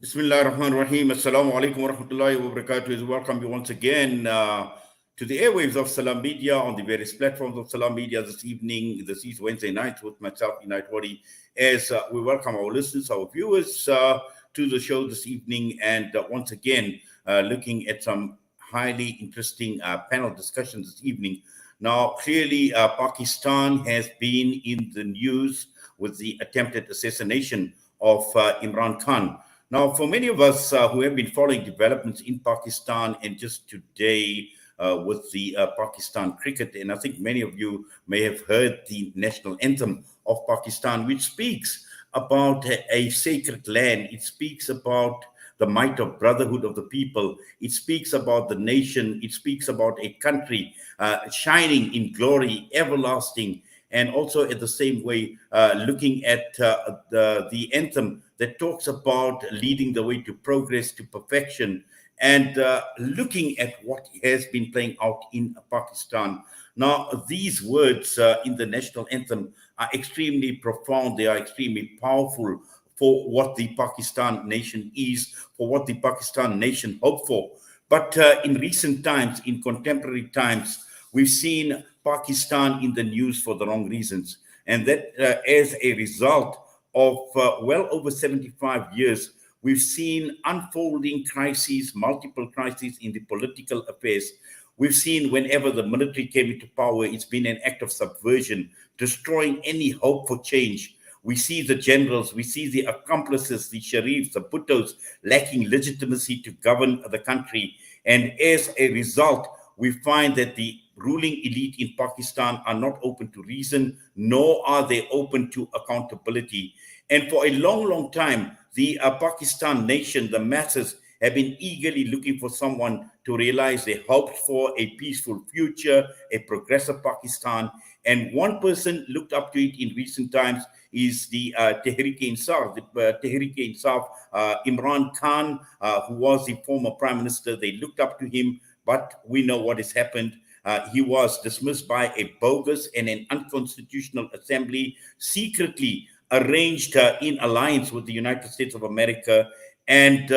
Bismillah ar-Rahman ar-Rahim. Assalamu alaikum wa rahmatullahi wa barakatuh. Welcome you once again to the airwaves of Salam Media on the various platforms of Salam Media this evening. This is Wednesday night with myself, Unite Wadi, as we welcome our listeners, our viewers to the show this evening. And once again, looking at some highly interesting panel discussions this evening. Now, clearly, Pakistan has been in the news with the attempted assassination of Imran Khan. Now, for many of us who have been following developments in Pakistan and just today with the Pakistan cricket, and I think many of you may have heard the national anthem of Pakistan, which speaks about a sacred land. It speaks about the might of brotherhood of the people. It speaks about the nation. It speaks about a country shining in glory, everlasting, and also at the same way looking at the anthem that talks about leading the way to progress, to perfection, and looking at what has been playing out in Pakistan. Now, these words in the national anthem are extremely profound. They are extremely powerful for what the Pakistan nation is, for what the Pakistan nation hoped for. But in recent times, in contemporary times, we've seen Pakistan in the news for the wrong reasons. And that as a result of well over 75 years, we've seen unfolding crises, multiple crises in the political affairs. We've seen whenever the military came into power, it's been an act of subversion, destroying any hope for change. We see the generals, we see the accomplices, the sharifs, the bhuttos lacking legitimacy to govern the country. And as a result, we find that the ruling elite in Pakistan are not open to reason, nor are they open to accountability. And for a long, long time, the Pakistan nation, the masses, have been eagerly looking for someone to realize they hoped for a peaceful future, a progressive Pakistan. And one person looked up to it in recent times is the Tehreek-e-Insaf, Imran Khan, who was the former prime minister. They looked up to him, but we know what has happened. He was dismissed by a bogus and an unconstitutional assembly, secretly arranged in alliance with the United States of America. And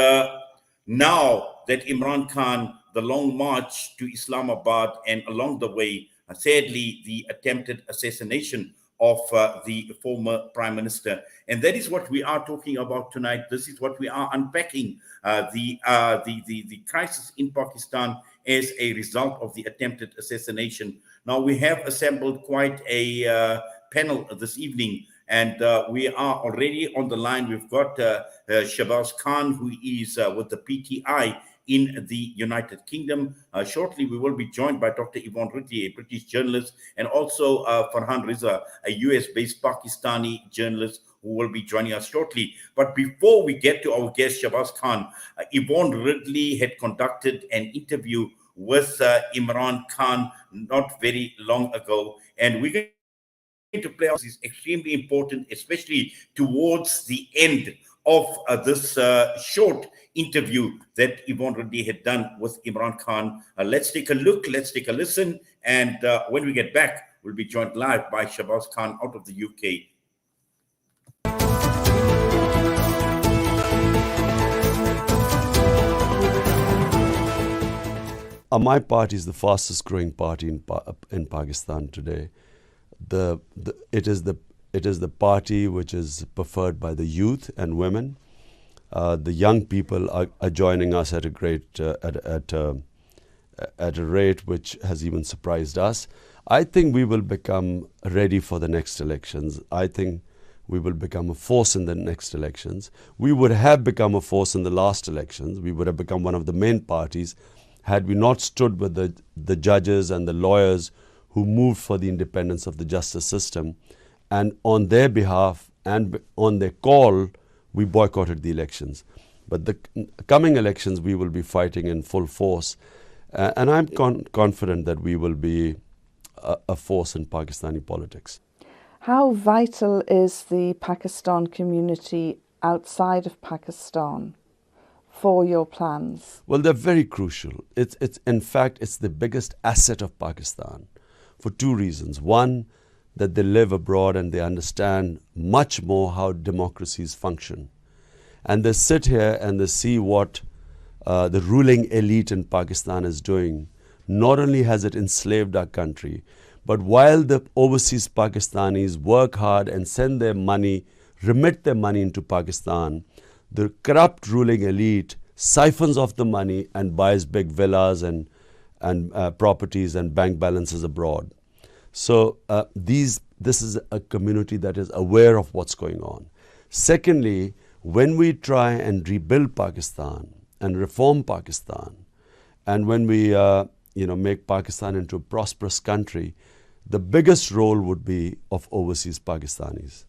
now that Imran Khan, the long march to Islamabad, and along the way, sadly, the attempted assassination of the former prime minister. And that is what we are talking about tonight. This is what we are unpacking, the crisis in Pakistan as a result of the attempted assassination. Now, we have assembled quite a panel this evening, and we are already on the line. We've got Shahbaz Khan, who is with the PTI in the United Kingdom. Shortly, we will be joined by Dr. Yvonne, Ridley, a British journalist, and also Farhan, Reza, a US-based Pakistani journalist, who will be joining us shortly. But before we get to our guest, Shahbaz Khan, Yvonne Ridley had conducted an interview with Imran Khan not very long ago, and we're going to play out is extremely important, especially towards the end of this short interview that Yvonne Ridley had done with Imran Khan. Let's take a look, let's take a listen, and when we get back, we'll be joined live by Shahbaz Khan out of the UK. My party is the fastest growing party in Pakistan today. It is the party which is preferred by the youth and women. The young people are joining us at a great at a rate which has even surprised us. I think we will become ready for the next elections. I think we will become a force in the next elections. We would have become a force in the last elections. We would have become one of the main parties had we not stood with the judges and the lawyers who moved for the independence of the justice system. And on their behalf and on their call, we boycotted the elections. But the coming elections, we will be fighting in full force. And I'm confident that we will be a force in Pakistani politics. How vital is the Pakistan community outside of Pakistan for your plans? Well, they're very crucial. It's in fact, it's the biggest asset of Pakistan for two reasons. One, that they live abroad and they understand much more how democracies function. And they sit here and they see what the ruling elite in Pakistan is doing. Not only has it enslaved our country, but while the overseas Pakistanis work hard and send their money, remit their money into Pakistan, the corrupt ruling elite siphons off the money and buys big villas and properties and bank balances abroad. So this is a community that is aware of what's going on. Secondly, when we try and rebuild Pakistan and reform Pakistan, and when we make Pakistan into a prosperous country, the biggest role would be of overseas Pakistanis.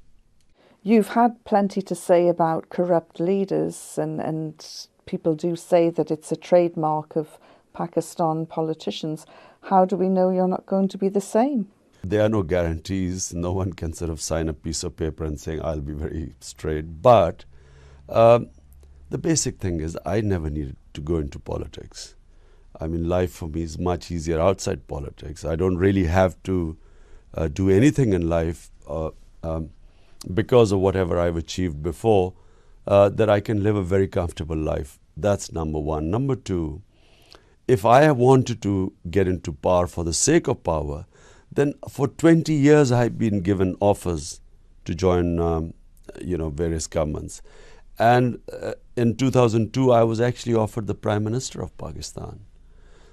You've had plenty to say about corrupt leaders, and people do say that it's a trademark of Pakistan politicians. How do we know you're not going to be the same? There are no guarantees. No one can sort of sign a piece of paper and saying, I'll be very straight. But the basic thing is I never needed to go into politics. I mean, life for me is much easier outside politics. I don't really have to do anything in life because of whatever I've achieved before, that I can live a very comfortable life. That's number one. Number two, if I wanted to get into power for the sake of power, then for 20 years I've been given offers to join various governments. And in 2002, I was actually offered the Prime Minister of Pakistan.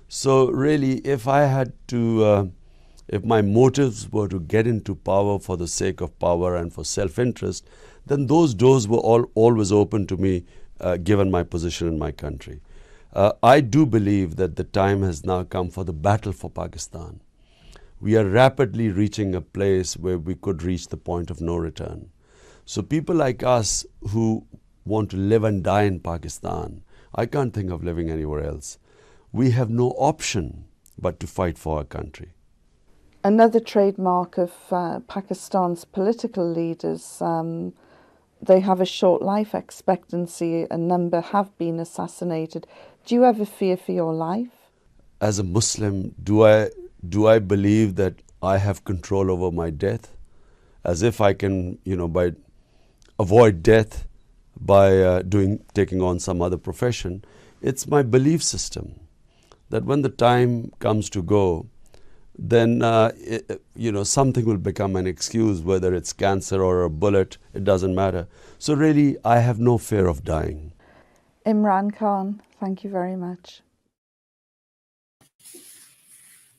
So really, if I had to, if my motives were to get into power for the sake of power and for self-interest, then those doors were always open to me, given my position in my country. I do believe that the time has now come for the battle for Pakistan. We are rapidly reaching a place where we could reach the point of no return. So people like us who want to live and die in Pakistan, I can't think of living anywhere else. We have no option but to fight for our country. Another trademark of Pakistan's political leaders, they have a short life expectancy. A number have been assassinated. Do you ever fear for your life? As a Muslim, do I believe that I have control over my death? As if I can, by avoid death by taking on some other profession. It's my belief system that when the time comes to go, then something will become an excuse, whether it's cancer or a bullet, it doesn't matter. So really, I have no fear of dying. Imran Khan, thank you very much.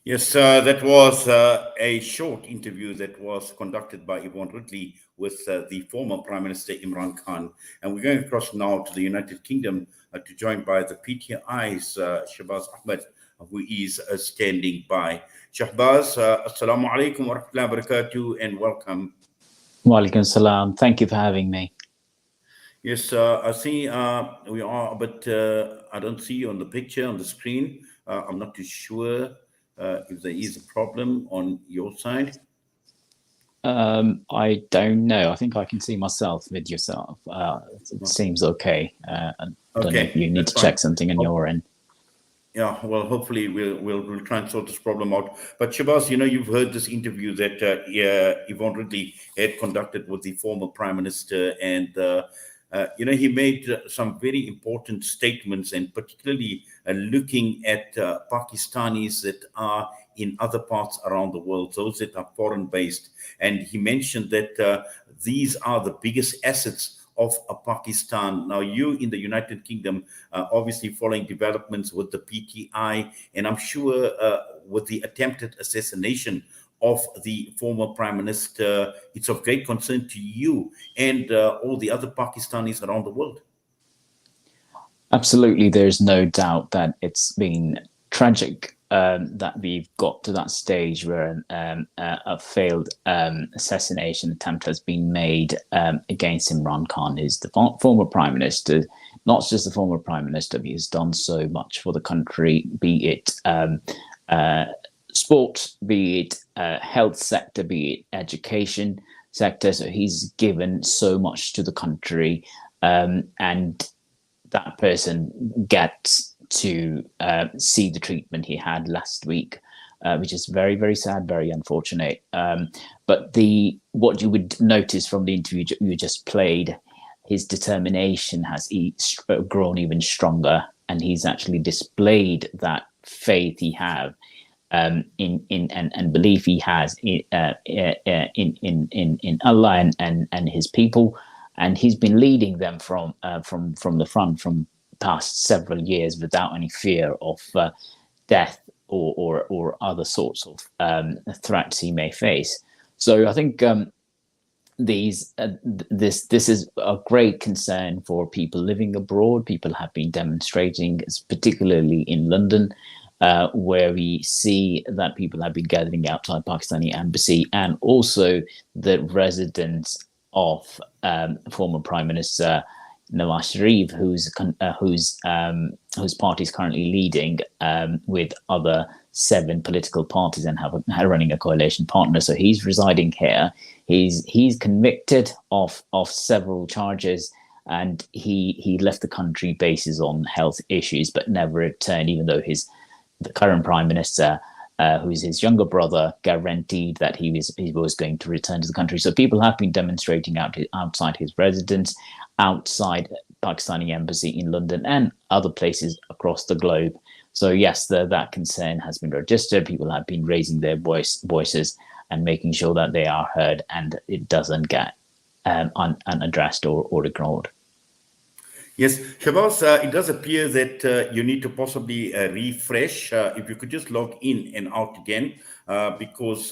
Yes, that was a short interview that was conducted by Yvonne Ridley with the former Prime Minister Imran Khan. And we're going across now to the United Kingdom to join by the PTI's Shahbaz Ahmed, who is standing by. Shahbaz, assalamu alaikum wa rahmatullahi wa barakatuh, and welcome. Wa alaikum salam. Thank you for having me. Yes, I see we are, but I don't see you on the picture on the screen. I'm not too sure if there is a problem on your side. I don't know. I think I can see myself with yourself. It seems okay. I don't know if you need to check something on your end. Yeah, well, hopefully we'll try and sort this problem out. But Shahbaz, you've heard this interview that Yvonne Ridley had conducted with the former Prime Minister, and he made some very important statements, and particularly looking at Pakistanis that are in other parts around the world, those that are foreign-based. And he mentioned that these are the biggest assets of Pakistan. Now, you in the United Kingdom, obviously following developments with the PTI, and I'm sure with the attempted assassination of the former Prime Minister, it's of great concern to you and all the other Pakistanis around the world. Absolutely. There's no doubt that it's been tragic that we've got to that stage where a failed assassination attempt has been made against Imran Khan, who's the former Prime Minister. Not just the former Prime Minister, but he's done so much for the country, be it sport, be it health sector, be it education sector. So he's given so much to the country, and that person gets to see the treatment he had last week, which is very, very sad, very unfortunate. But what you would notice from the interview you just played his determination has grown even stronger, and he's actually displayed that faith he have in and belief he has in Allah and his people, and he's been leading them from the front from past several years without any fear of death or other sorts of threats he may face. So I think this is a great concern for people living abroad. People have been demonstrating, particularly in London, where we see that people have been gathering outside Pakistani embassy, and also the residents of former Prime Minister Nawaz Sharif, whose party is currently leading with other 7 political parties and running a coalition partner. So he's residing here. He's convicted of several charges, and he left the country basis on health issues, but never returned, even though the current Prime Minister, who's his younger brother, guaranteed that he was going to return to the country. So people have been demonstrating outside his residence, outside Pakistani embassy in London and other places across the globe. So yes, that concern has been registered. People have been raising their voices and making sure that they are heard and it doesn't get unaddressed or ignored. Yes, Shahbaz, it does appear that you need to possibly refresh. If you could just log in and out again, because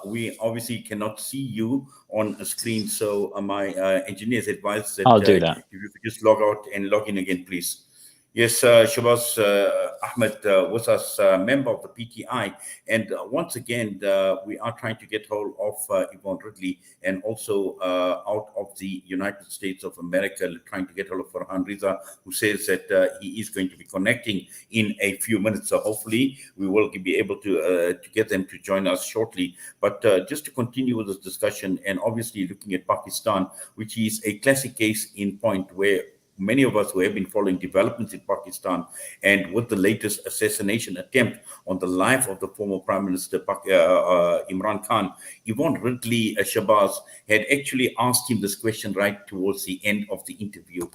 we obviously cannot see you on a screen. So my engineers advised that I'll do that. If you could just log out and log in again, please. Yes, Shahbaz Ahmed was us member of the PTI. And once again, we are trying to get hold of Yvonne Ridley, and also out of the United States of America, trying to get hold of Farhan Reza, who says that he is going to be connecting in a few minutes. So hopefully we will be able to get them to join us shortly. But just to continue with this discussion, and obviously looking at Pakistan, which is a classic case in point where many of us who have been following developments in Pakistan, and with the latest assassination attempt on the life of the former Prime Minister Imran Khan, Yvonne Ridley Shahbaz had actually asked him this question right towards the end of the interview.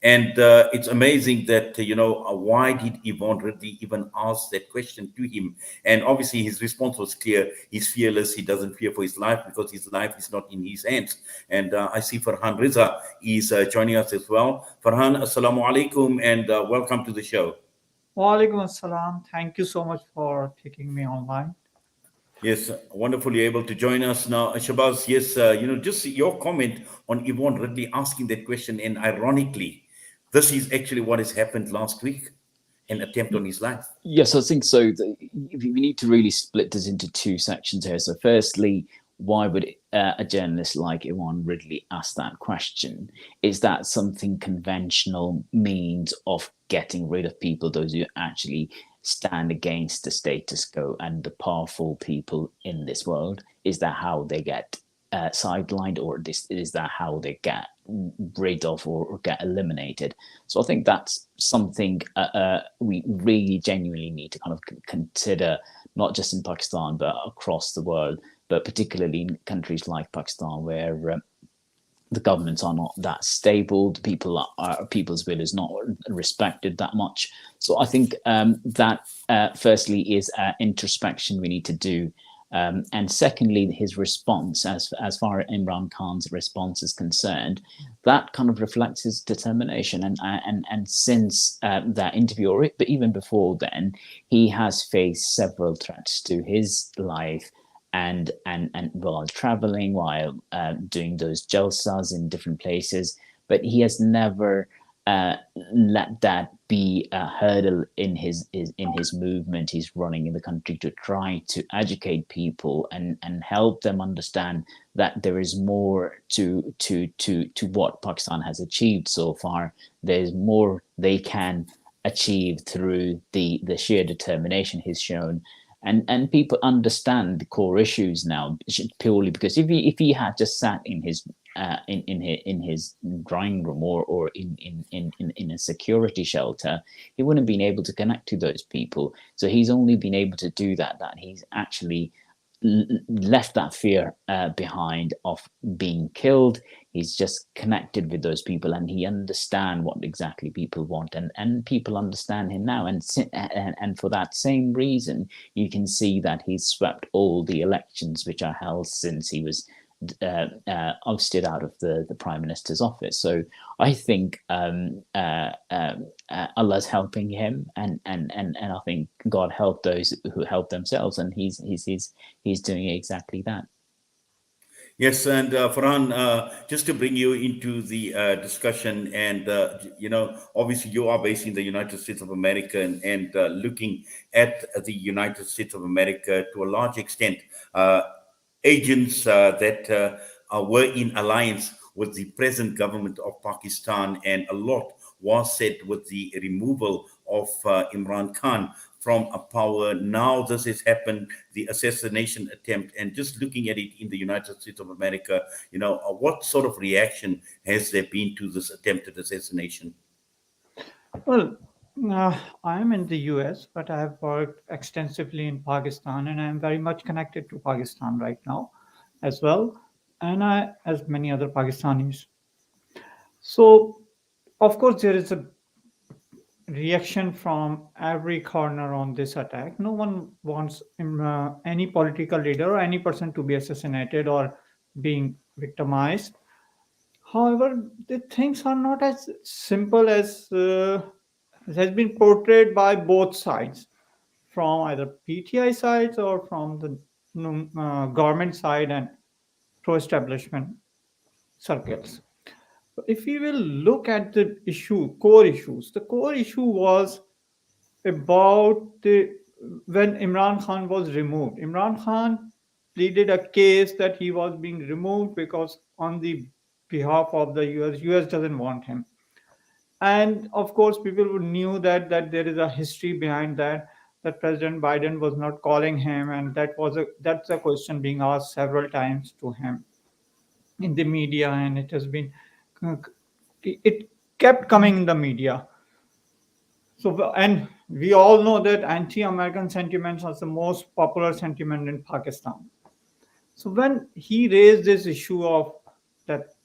And it's amazing that, why did Yvonne Ridley even ask that question to him? And obviously his response was clear. He's fearless. He doesn't fear for his life because his life is not in his hands. And I see Farhan Reza is joining us as well. Farhan, assalamu alaikum, and welcome to the show. Wa alaikum assalam. Thank you so much for taking me online. Yes, wonderful you're able to join us now. Shahbaz, yes, just your comment on Yvonne Ridley asking that question, and ironically, this is actually what has happened last week, an attempt on his life. Yes, I think so. We need to really split this into 2 sections here. So firstly, why would a journalist like Yvonne Ridley ask that question? Is that something conventional means of getting rid of people, those who actually stand against the status quo and the powerful people in this world? Is that how they get sidelined, or is that how they get rid of or get eliminated? So I think that's something we really genuinely need to kind of consider, not just in Pakistan but across the world, but particularly in countries like Pakistan, where the governments are not that stable, people's will is not respected that much. So I think that firstly is introspection we need to do. And secondly, his response, as far as Imran Khan's response is concerned, that kind of reflects his determination. And since that interview, but even before then, he has faced several threats to his life, and while traveling, while doing those jalsas in different places, but he has never let that be a hurdle in his movement. He's running in the country to try to educate people and help them understand that there is more to what Pakistan has achieved so far. There's more they can achieve through the sheer determination he's shown. And people understand the core issues now, purely because if he had just sat in his drawing room or in a security shelter, he wouldn't have been able to connect to those people. So he's only been able to do that he's actually left that fear behind of being killed. He's just connected with those people, and he understands what exactly people want, and people understand him now. And for that same reason, you can see that he's swept all the elections which are held since he was ousted out of the prime minister's office. So I think Allah's helping him, and I think God helped those who help themselves, and he's doing exactly that. Yes, and Farhan, just to bring you into the discussion, and obviously you are based in the United States of America, and looking at the United States of America to a large extent, agents that were in alliance with the present government of Pakistan, and a lot was said with the removal of Imran Khan from a power. Now this has happened, the assassination attempt, and just looking at it in the United States of America, what sort of reaction has there been to this attempted assassination? Well, I'm in the US, but I have worked extensively in Pakistan, and I'm very much connected to Pakistan right now as well, and as many other Pakistanis. So, of course, there is a reaction from every corner on this attack. No one wants any political leader or any person to be assassinated or being victimized. However, the things are not as simple as has been portrayed by both sides, from either PTI sides or from the government side and pro-establishment circles. If we will look at the core issues, the core issue was about when Imran Khan was removed. Imran Khan pleaded a case that he was being removed because on the behalf of the US doesn't want him. And of course, people knew that there is a history behind that. That President Biden was not calling him, and that's a question being asked several times to him in the media, and it kept coming in the media. So, and we all know that anti-American sentiments are the most popular sentiment in Pakistan. So when he raised this issue of that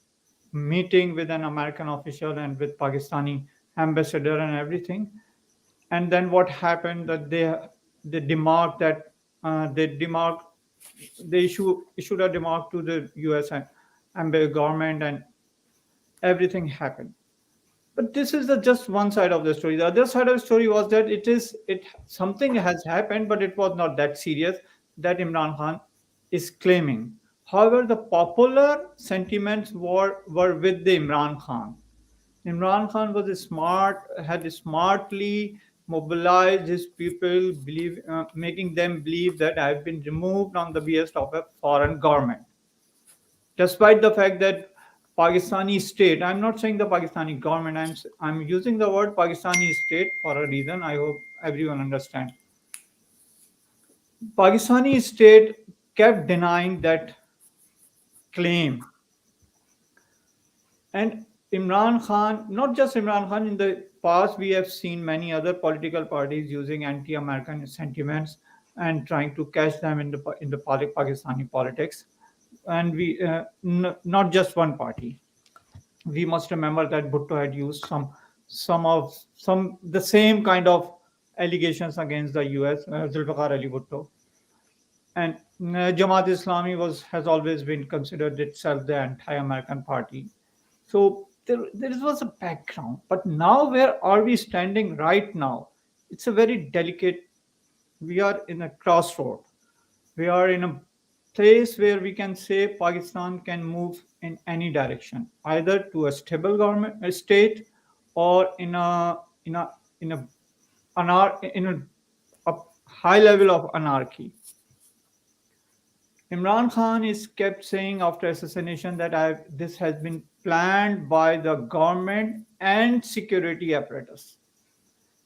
meeting with an American official and with Pakistani ambassador and everything, and then what happened that they demarked that they issued a demark to the US and government, and everything happened. But this is just one side of the story. The other side of the story was that it something has happened, but it was not that serious that Imran Khan is claiming. However, the popular sentiments were with the Imran Khan. Imran Khan had smartly mobilized his people, making them believe that I have been removed on the behest of a foreign government, despite the fact that Pakistani state, I'm not saying the Pakistani government, I'm using the word Pakistani state for a reason. I hope everyone understands. Pakistani state kept denying that claim. And Imran Khan, not just Imran Khan, in the past we have seen many other political parties using anti-American sentiments and trying to catch them in the Pakistani politics. And not just one party. We must remember that Bhutto had used some the same kind of allegations against the US, Zulfikar Ali Bhutto, and Jamaat Islami has always been considered itself the anti-American party. So there was a background, but now where are we standing right now? It's a very delicate. We are in a crossroad. We are in a place where we can say Pakistan can move in any direction, either to a stable government, a state, or in a high level of anarchy. Imran Khan is kept saying after assassination that this has been planned by the government and security apparatus,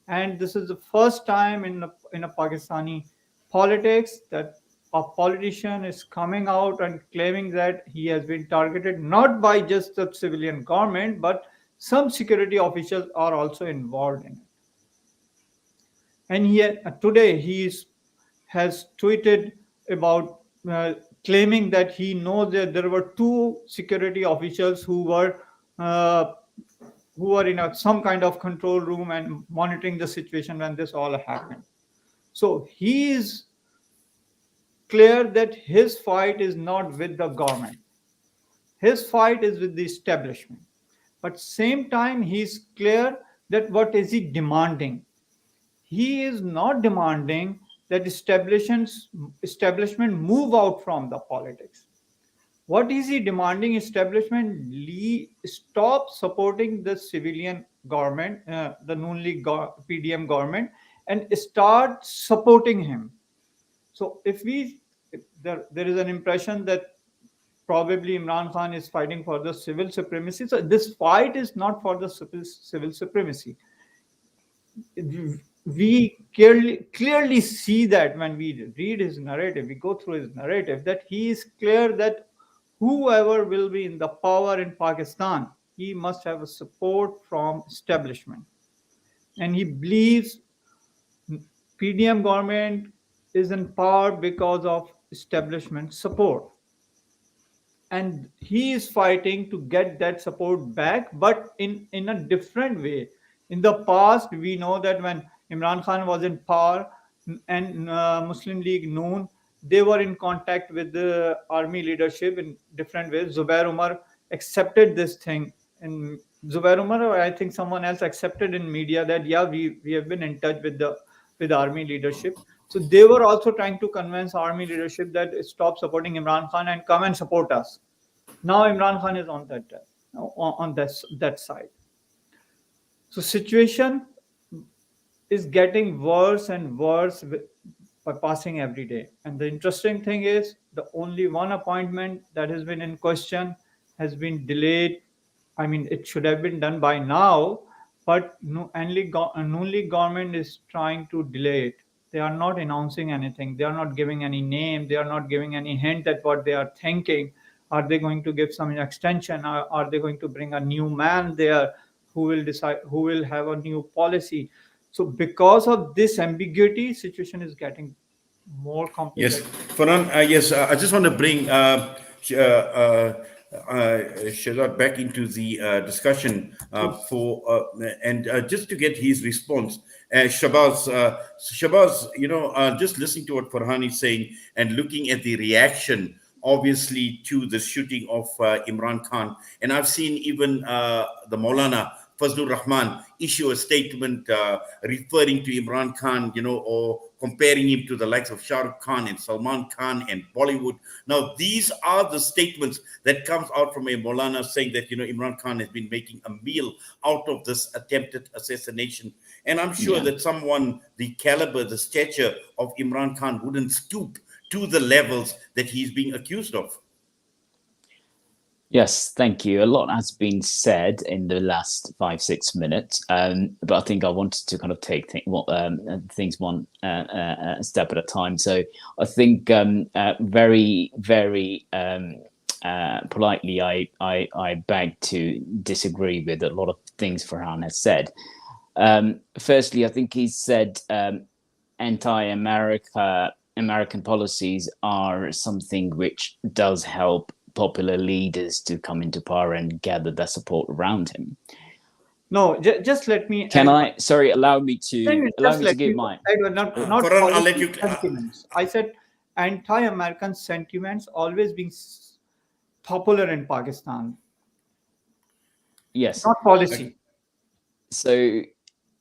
and this is the first time in a Pakistani politics that a politician is coming out and claiming that he has been targeted not by just the civilian government, but some security officials are also involved in it. And today has tweeted about claiming that he knows that there were 2 security officials who were in some kind of control room and monitoring the situation when this all happened. So he is clear that his fight is not with the government. His fight is with the establishment. But same time, he is clear that what is he demanding? He is not demanding that establishment move out from the politics. What is he demanding? Establishment stop supporting the civilian government, the Noon League PDM government, and start supporting him. So if there is an impression that probably Imran Khan is fighting for the civil supremacy. So this fight is not for the civil supremacy. We clearly see that when we read his narrative, we go through his narrative, that he is clear that whoever will be in the power in Pakistan, he must have a support from establishment. And he believes PDM government is in power because of establishment support. And he is fighting to get that support back, but in a different way. In the past, we know that when Imran Khan was in power and Muslim League Noon, they were in contact with the army leadership in different ways. Zubair Umar accepted this thing, and Zubair Umar, or I think someone else, accepted in media that we have been in touch with the army leadership. So they were also trying to convince army leadership that stop supporting Imran Khan and come and support us. Now Imran Khan is on that side. So situation is getting worse and worse by passing every day. And the interesting thing is, the only one appointment that has been in question has been delayed. I mean, it should have been done by now, but Noon League government is trying to delay it. They are not announcing anything. They are not giving any name. They are not giving any hint at what they are thinking. Are they going to give some extension? Are they going to bring a new man there who will decide, who will have a new policy? So because of this ambiguity, situation is getting more complicated. Yes, Farhan, yes, I just want to bring Shahzad back into the discussion just to get his response. Shahbaz, just listening to what Farhan is saying and looking at the reaction, obviously, to the shooting of Imran Khan, and I've seen even the Maulana Fazlur Rahman issue a statement referring to Imran Khan, or comparing him to the likes of Shah Rukh Khan and Salman Khan and Bollywood. Now, these are the statements that comes out from a Maulana saying that, Imran Khan has been making a meal out of this attempted assassination. And I'm sure that someone the caliber, the stature of Imran Khan wouldn't stoop to the levels that he's being accused of. Yes, thank you. A lot has been said in the last 5-6 minutes, but I think I wanted to kind of take things one step at a time. So I think very, very politely, I beg to disagree with a lot of things Farhan has said. Firstly, I think he said anti-American policies are something which does help popular leaders to come into power and gather their support around him. No, just let me. Allow me to give mine. Not I'll let you. Sentiments. I said anti-American sentiments always being popular in Pakistan. Yes. Not policy. So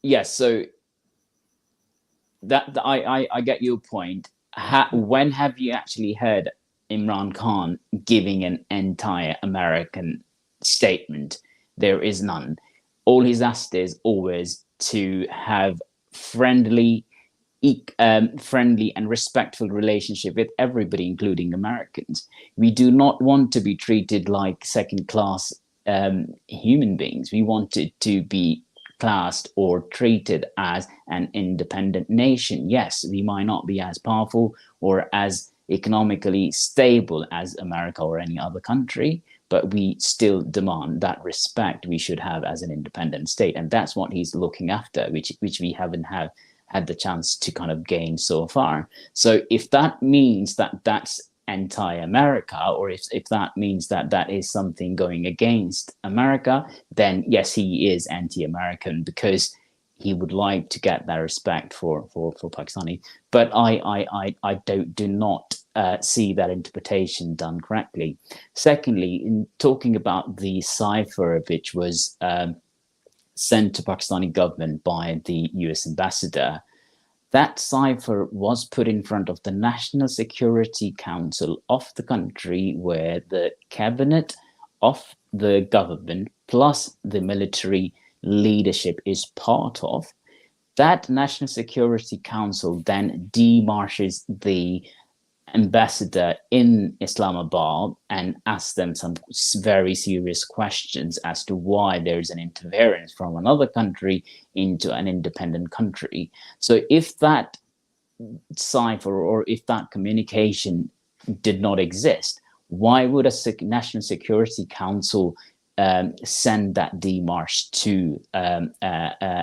yes, so that I get your point. When have you actually heard Imran Khan giving an entire American statement? There is none. All he's asked is always to have friendly and respectful relationship with everybody, including Americans. We do not want to be treated like second-class human beings. We want it to be classed or treated as an independent nation. Yes, we might not be as powerful or as economically stable as America or any other country, but we still demand that respect we should have as an independent state. And that's what he's looking after, which we haven't had the chance to kind of gain so far. So if that means that's anti-America, or if that means that that is something going against America, then yes, he is anti-American because he would like to get that respect for Pakistani. But I do not see that interpretation done correctly. Secondly, in talking about the cipher which was sent to Pakistani government by the US ambassador, that cipher was put in front of the National Security Council of the country, where the cabinet of the government plus the military leadership is part of. That National Security Council then demarches the ambassador in Islamabad and asks them some very serious questions as to why there is an interference from another country into an independent country. So if that cipher or if that communication did not exist, why would a National Security Council send that demarche to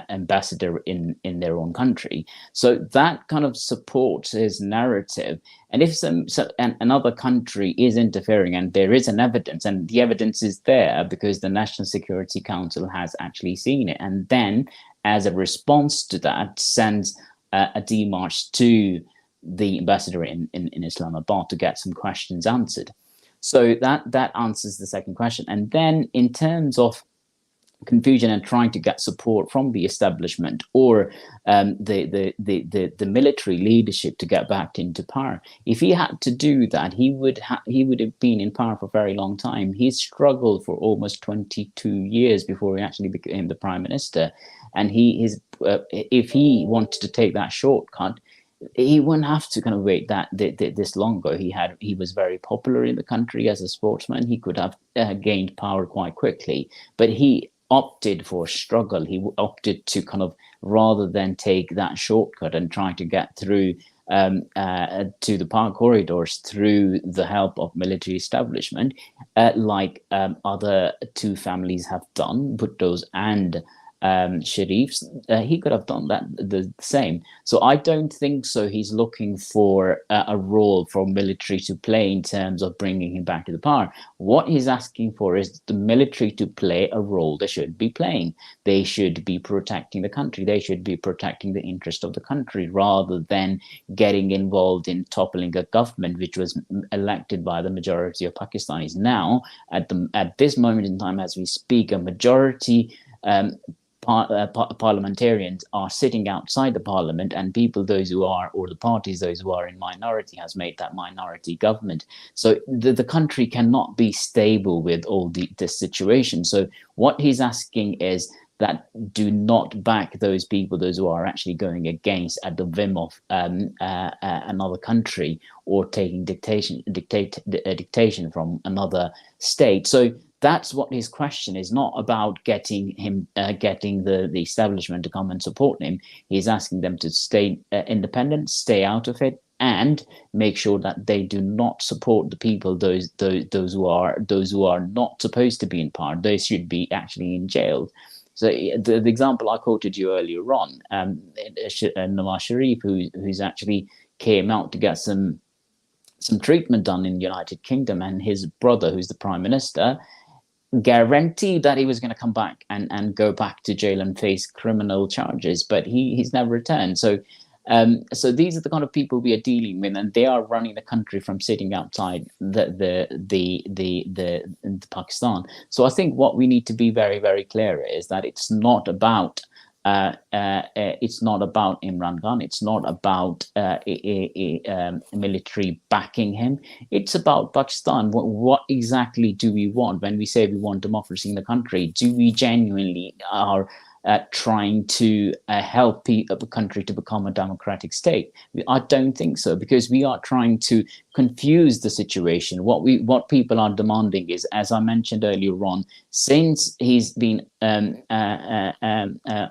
ambassador in their own country? So that kind of supports his narrative. And if another country is interfering, and there is an evidence, and the evidence is there because the National Security Council has actually seen it, and then as a response to that sends a demarche to the ambassador in Islamabad to get some questions answered. So that answers the second question. And then in terms of confusion and trying to get support from the establishment or the military leadership to get back into power, if he had to do that, he would have been in power for a very long time. He struggled for almost 22 years before he actually became the prime minister. And if he wanted to take that shortcut, he wouldn't have to kind of wait this longer. He was very popular in the country as a sportsman. He could have gained power quite quickly, but he opted for struggle. He opted to kind of, rather than take that shortcut and try to get through to the power corridors through the help of military establishment, like other two families have done, Bhuttos and Sharifs, he could have done that the same. So I don't think so. He's looking for a role for military to play in terms of bringing him back to the power. What he's asking for is the military to play a role they should be playing. They should be protecting the country. They should be protecting the interest of the country, rather than getting involved in toppling a government which was elected by the majority of Pakistanis. Now, at this moment in time, as we speak, a majority parliamentarians are sitting outside the parliament, and people, those who are, or the parties, those who are in minority, has made that minority government. So the country cannot be stable with all this situation. So what he's asking is that do not back those people, those who are actually going against at the whim of another country, or taking dictation from another state. So that's what his question is, not about getting the establishment to come and support him. He's asking them to stay independent, stay out of it, and make sure that they do not support the people, those who are not supposed to be in power. They should be actually in jail. So the example I quoted you earlier on, Nawaz Sharif, who's actually came out to get some treatment done in the United Kingdom, and his brother, who's the prime minister, guaranteed that he was going to come back and go back to jail and face criminal charges, but he's never returned. So these are the kind of people we are dealing with, and they are running the country from sitting outside the Pakistan. So I think what we need to be very, very clear is that it's not about Imran Khan. It's not about military backing him. It's about Pakistan. What exactly do we want when we say we want democracy in the country? Do we genuinely are trying to help a country to become a democratic state? I don't think so, because we are trying to confuse the situation. What people are demanding is, as I mentioned earlier on, since he's been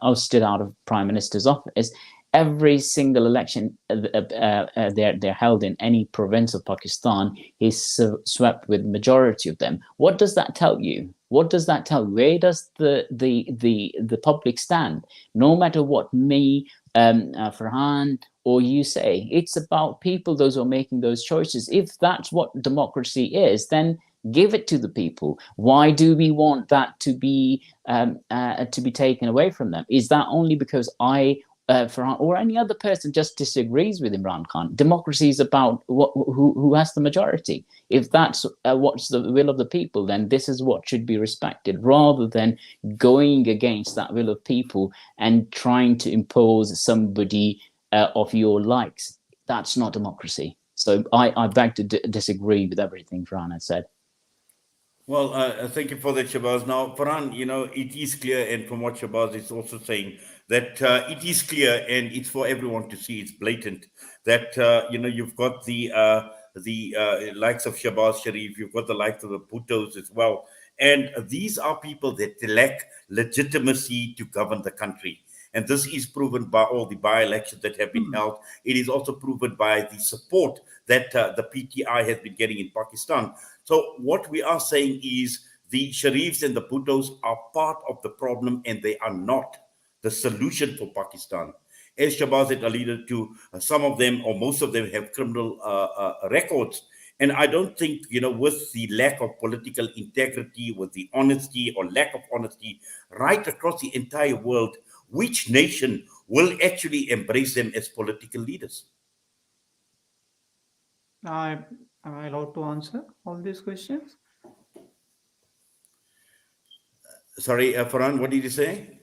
ousted out of prime minister's office, every single election they're held in any province of Pakistan is swept with majority of them. What does that tell you? What does that tell you? Where does the public stand? No matter what me Farhan, or you say. It's about people, those who are making those choices. If that's what democracy is, then give it to the people. Why do we want that to be taken away from them? Is that only because Farhan or any other person just disagrees with Imran Khan? Democracy is about who has the majority. If that's what's the will of the people, then this is what should be respected, rather than going against that will of people and trying to impose somebody of your likes. That's not democracy. So I beg to disagree with everything Farhan has said. Well, thank you for that, Shahbaz. Now, Farhan, it is clear, and from what Shahbaz is also saying, that it is clear and it's for everyone to see, it's blatant, that, you've got the likes of Shahbaz Sharif, you've got the likes of the Bhuttos as well. And these are people that lack legitimacy to govern the country. And this is proven by all the by-elections that have been held. It is also proven by the support that the PTI has been getting in Pakistan. So what we are saying is the Sharifs and the Bhuttos are part of the problem, and they are not the solution for Pakistan. As Shahbaz had alluded to, some of them or most of them have criminal records. And I don't think, with the lack of political integrity, with the honesty or lack of honesty right across the entire world, which nation will actually embrace them as political leaders? Am I allowed to answer all these questions? Sorry, Farhan, what did you say?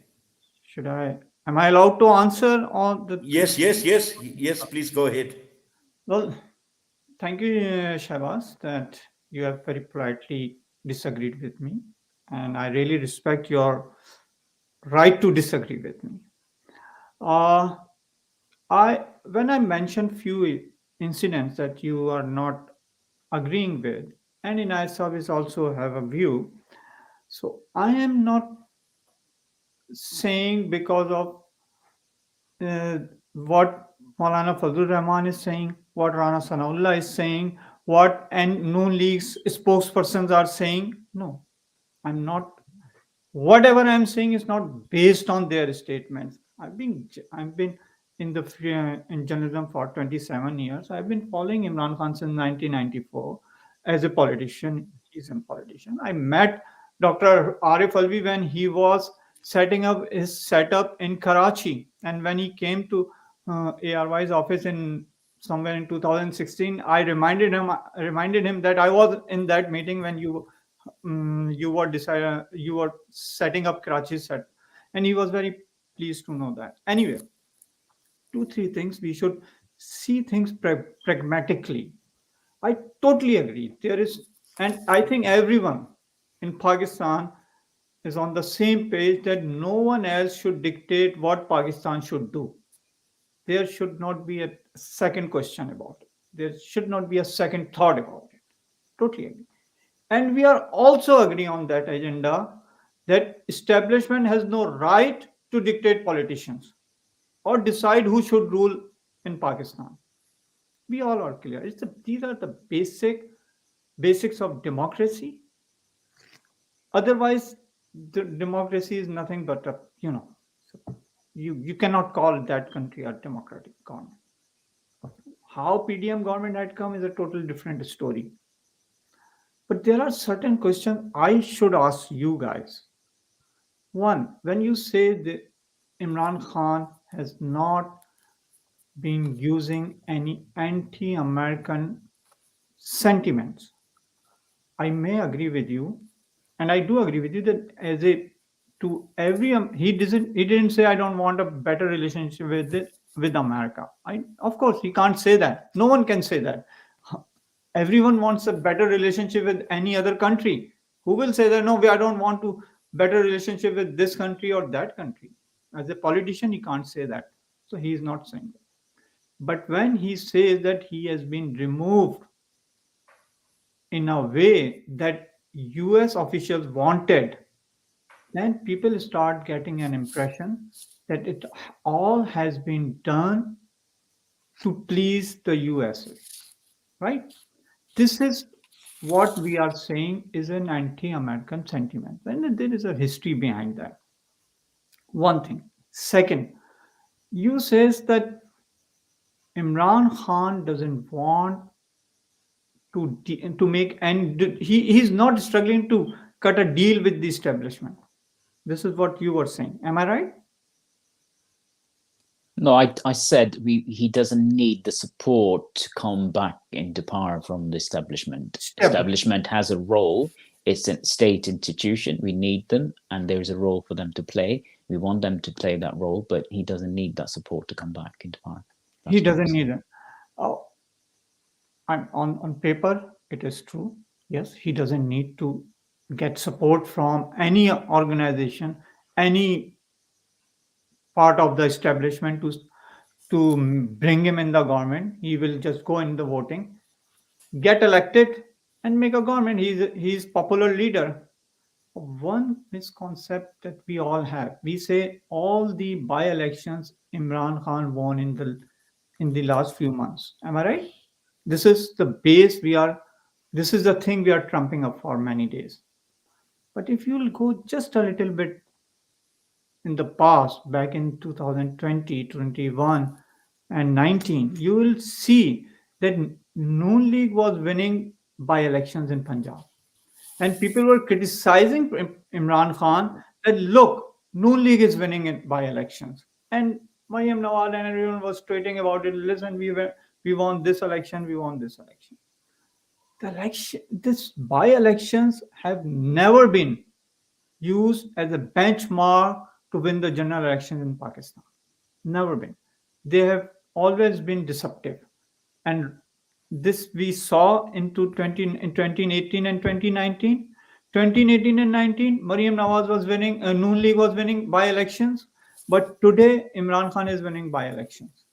Am I allowed to answer all the? Yes, please go ahead. Well, thank you, Shahbaz, that you have very politely disagreed with me. And I really respect your right to disagree with me. When I mentioned few incidents that you are not agreeing with, and in our service also have a view. So I am not saying because of what Maulana Fazlur Rahman is saying, what Rana Sanaullah is saying, what and Noon League's spokespersons are saying. No, I'm not. Whatever I'm saying is not based on their statements. I've been in journalism for 27 years. I've been following Imran Khan since 1994 as a politician. He's a politician. I met Dr. Arif Alvi when he was setting up his setup in Karachi, and when he came to ARY's office in somewhere in 2016, I reminded him that I was in that meeting when you were setting up Karachi set, and he was very pleased to know that. Anyway, 2-3 things: we should see things pragmatically. I totally agree. And I think everyone in Pakistan is on the same page that no one else should dictate what Pakistan should do. There should not be a second question about it. There should not be a second thought about it. Totally agree. And we are also agree on that agenda that establishment has no right to dictate politicians or decide who should rule in Pakistan. We all are clear. These are the basics of democracy. Otherwise, the democracy is nothing but you cannot call that country a democratic government. How PDM government had come is a totally different story. But there are certain questions I should ask you guys. One, when you say that Imran Khan has not been using any anti-American sentiments, I may agree with you, and I do agree with you that he didn't say I don't want a better relationship with America. Of course he can't say that. No one can say that. Everyone wants a better relationship with any other country. Who will say that no, I don't want to better relationship with this country or that country? As a politician, he can't say that. So he is not saying that. But when he says that he has been removed in a way that US officials wanted, then people start getting an impression that it all has been done to please the USA, right? This is what we are saying is an anti-American sentiment, and there is a history behind that. One thing. Second, You says that Imran Khan doesn't want to make, and he's not struggling to cut a deal with the establishment. This is what you were saying. Am I right? No, I said he doesn't need the support to come back into power from the establishment. Establishment has a role. It's a state institution. We need them, and there's a role for them to play. We want them to play that role, but he doesn't need that support to come back into power. He doesn't need it. Oh, on paper, it is true. Yes, he doesn't need to get support from any organization, any part of the establishment to bring him in the government. He will just go in the voting, get elected, and make a government. He's popular leader. One misconcept that we all have: we say all the by-elections Imran Khan won in the last few months. Am I right? This is the base we are. This is the thing we are trumping up for many days. But if you'll go just a little bit in the past, back in 2020, 21, and 19, you will see that Noon League was winning by elections in Punjab. And people were criticizing Imran Khan that, look, Noon League is winning it by elections. And Mariam Nawaz and everyone was tweeting about it. Listen, we won this election, we won this election. This by elections have never been used as a benchmark to win the general election in Pakistan. Never been. They have always been deceptive. And this we saw in 2018 and 2019. 2018 and 19, Mariam Nawaz was winning, Noon League was winning by elections. But today, Imran Khan is winning by elections.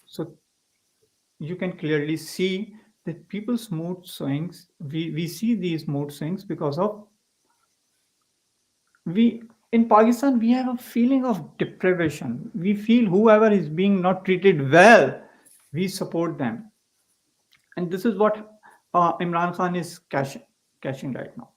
So you can clearly see that people's mood swings, we see these mood swings because of in Pakistan, we have a feeling of deprivation. We feel whoever is being not treated well, we support them. And this is what Imran Khan is cashing right now.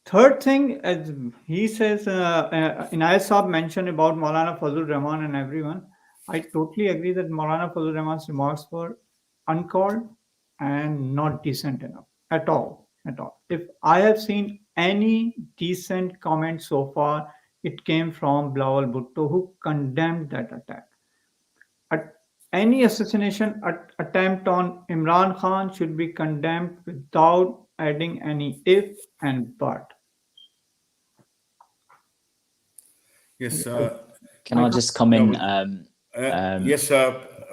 Third thing, as he says, Inayat Saab mentioned about Maulana Fazlur Rahman and everyone. I totally agree that Maulana Fazlur Rahman's remarks were uncalled and not decent enough at all. If I have seen any decent comment so far, it came from Bilawal Bhutto, who condemned that attack. Any assassination attempt on Imran Khan should be condemned without adding any if and but. Yes. Can I just come in? Yes,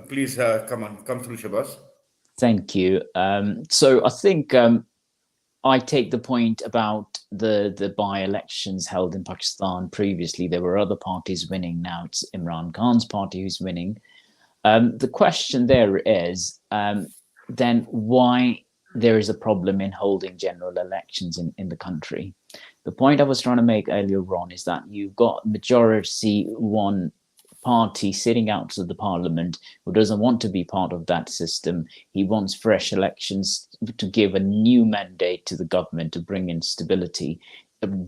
please come through, Shahbaz. Thank you. So I think I take the point about the by-elections held in Pakistan. Previously, there were other parties winning. Now it's Imran Khan's party who's winning. The question there is, then why there is a problem in holding general elections in the country? The point I was trying to make earlier on is that you've got majority one party sitting out of the parliament who doesn't want to be part of that system. He wants fresh elections to give a new mandate to the government to bring in stability.